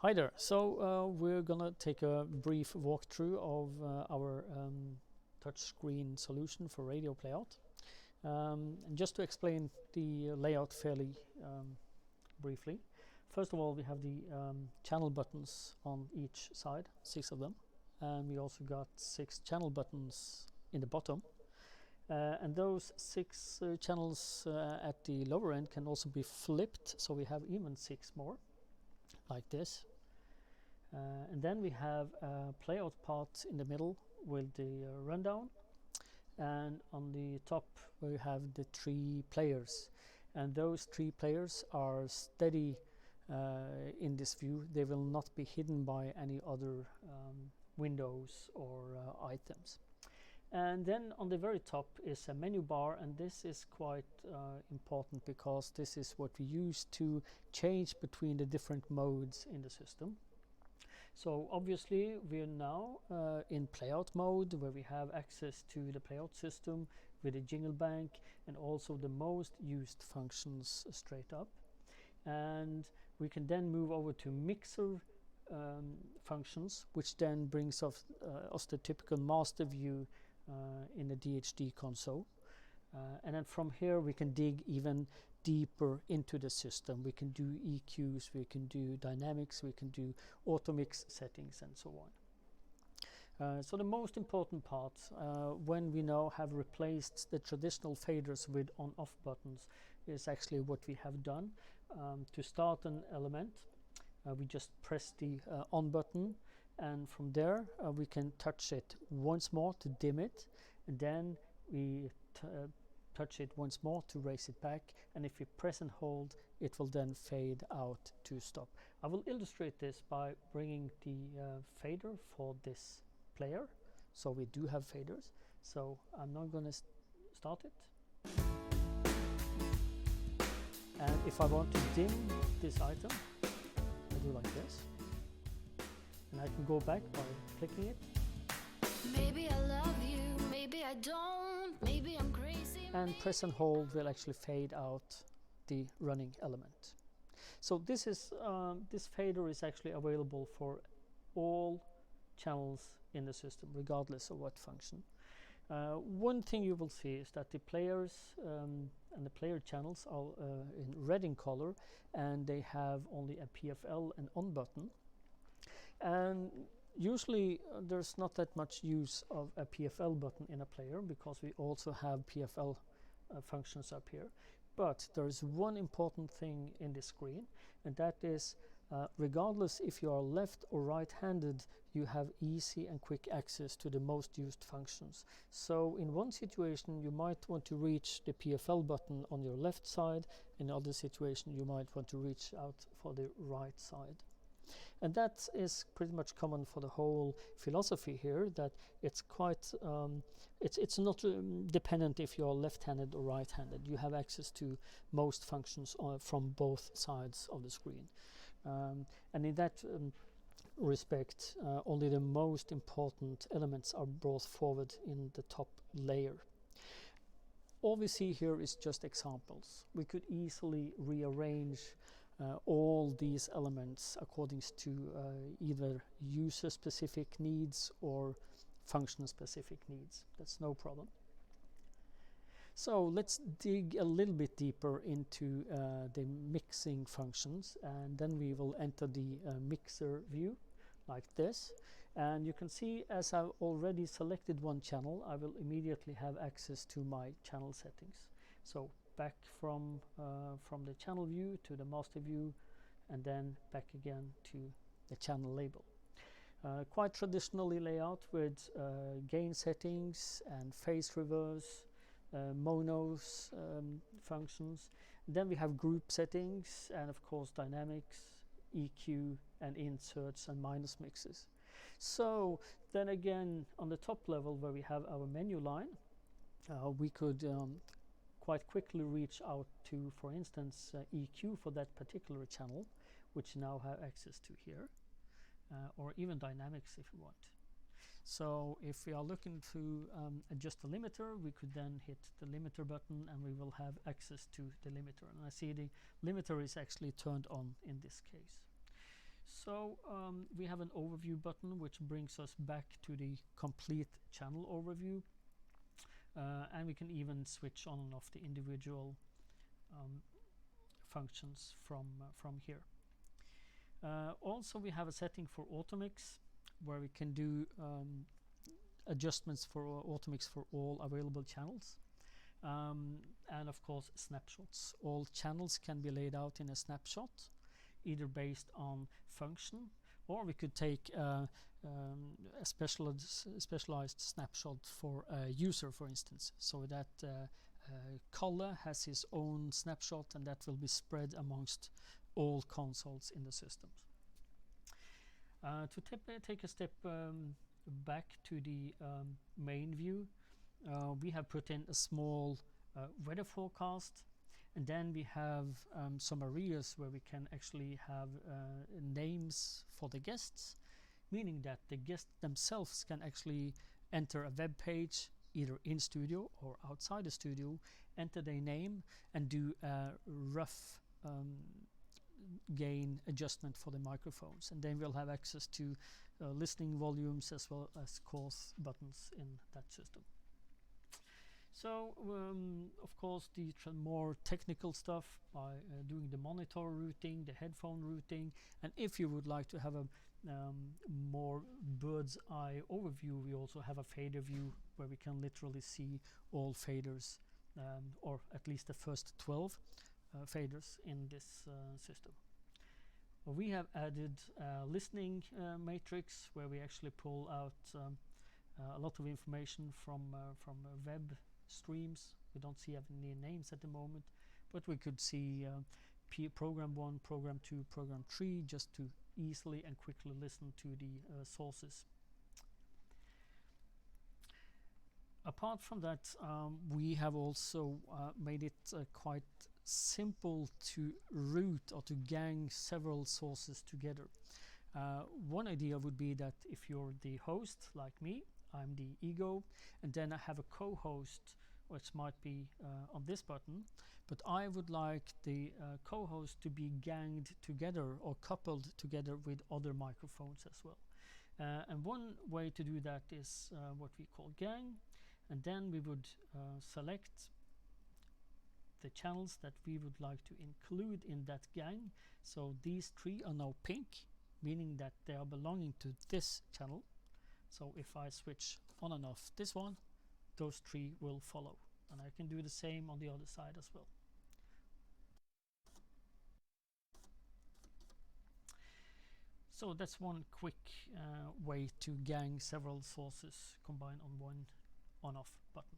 Hi there. So we're gonna take a brief walkthrough of our touchscreen solution for radio playout. And just to explain the layout fairly briefly, first of all, we have the channel buttons on each side, 6 of them, and we also got 6 channel buttons in the bottom. And those 6 channels at the lower end can also be flipped, so we have even 6 more, like this. And then we have a playout part in the middle with the rundown, and on the top we have the 3 players, and those 3 players are steady in this view. They will not be hidden by any other windows or items. And then on the very top is a menu bar, and this is quite important because this is what we use to change between the different modes in the system. So obviously we are now in playout mode, where we have access to the playout system with a jingle bank and also the most used functions straight up. And we can then move over to mixer functions, which then brings us the typical master view in the DHD console. And then from here we can dig even deeper into the system. We can do EQs, we can do dynamics, we can do auto mix settings, and so on. So the most important part, when we now have replaced the traditional faders with on-off buttons, is actually what we have done. To start an element, we just press the on button, and from there we can touch it once more to dim it, and then we touch it once more to raise it back, and if we press and hold, it will then fade out to stop. I will illustrate this by bringing the fader for this player. So we do have faders, so I'm now going to start it. And if I want to dim this item, I do like this, and I can go back by clicking it. Maybe I love you, maybe I don't, maybe I'm crazy. And press and hold will actually fade out the running element. So this is this fader is actually available for all channels in the system, regardless of what function. One thing you will see is that the players and the player channels are in red in color, and they have only a PFL and on button. And usually there's not that much use of a PFL button in a player, because we also have PFL functions up here. But there is one important thing in this screen, and that is regardless if you are left or right-handed, you have easy and quick access to the most used functions. So in one situation you might want to reach the PFL button on your left side, in another situation you might want to reach out for the right side. And that is pretty much common for the whole philosophy here, that it's quite it's not dependent if you're left-handed or right-handed. You have access to most functions from both sides of the screen, and in that respect only the most important elements are brought forward in the top layer. All we see here is just examples. We could easily rearrange all these elements according to either user-specific needs or function-specific needs. That's no problem. So let's dig a little bit deeper into the mixing functions, and then we will enter the mixer view like this. And you can see, as I've already selected one channel, I will immediately have access to my channel settings. So back from the channel view to the master view, and then back again to the channel label. Quite traditionally layout with gain settings and phase reverse, monos functions. Then we have group settings, and of course dynamics, EQ, and inserts and minus mixes. So then again, on the top level where we have our menu line, we could quite quickly reach out to, for instance, EQ for that particular channel, which now have access to here, or even dynamics if we want. So if we are looking to adjust the limiter, we could then hit the limiter button, and we will have access to the limiter. And I see the limiter is actually turned on in this case. So we have an overview button which brings us back to the complete channel overview, and we can even switch on and off the individual functions from here. Also, we have a setting for automix where we can do adjustments for automix for all available channels, and of course snapshots. All channels can be laid out in a snapshot, either based on function, or we could take a specialized snapshot for a user, for instance, so that Kalle has his own snapshot and that will be spread amongst all consoles in the system. To take a step back to the main view, we have put in a small weather forecast, and then we have some areas where we can actually have names for the guests, meaning that the guests themselves can actually enter a web page either in studio or outside the studio, enter their name and do a rough gain adjustment for the microphones, and then we'll have access to listening volumes as well as course buttons in that system. So of course the more technical stuff by doing the monitor routing, the headphone routing, and if you would like to have a more bird's eye overview, we also have a fader view where we can literally see all faders, or at least the first 12 faders in this system. We have added a listening matrix where we actually pull out a lot of information from web streams. We don't see any names at the moment, but we could see program 1, program 2, program 3, just to easily and quickly listen to the sources. Apart from that, we have also made it quite simple to route or to gang several sources together. One idea would be that if you're the host, like me, I'm the ego, and then I have a co-host, which might be on this button, but I would like the co-host to be ganged together or coupled together with other microphones as well. And one way to do that is what we call gang, and then we would select the channels that we would like to include in that gang. So these 3 are now pink, meaning that they are belonging to this channel. So if I switch on and off this one, those 3 will follow, and I can do the same on the other side as well. So that's one quick way to gang several sources combined on one on-off button.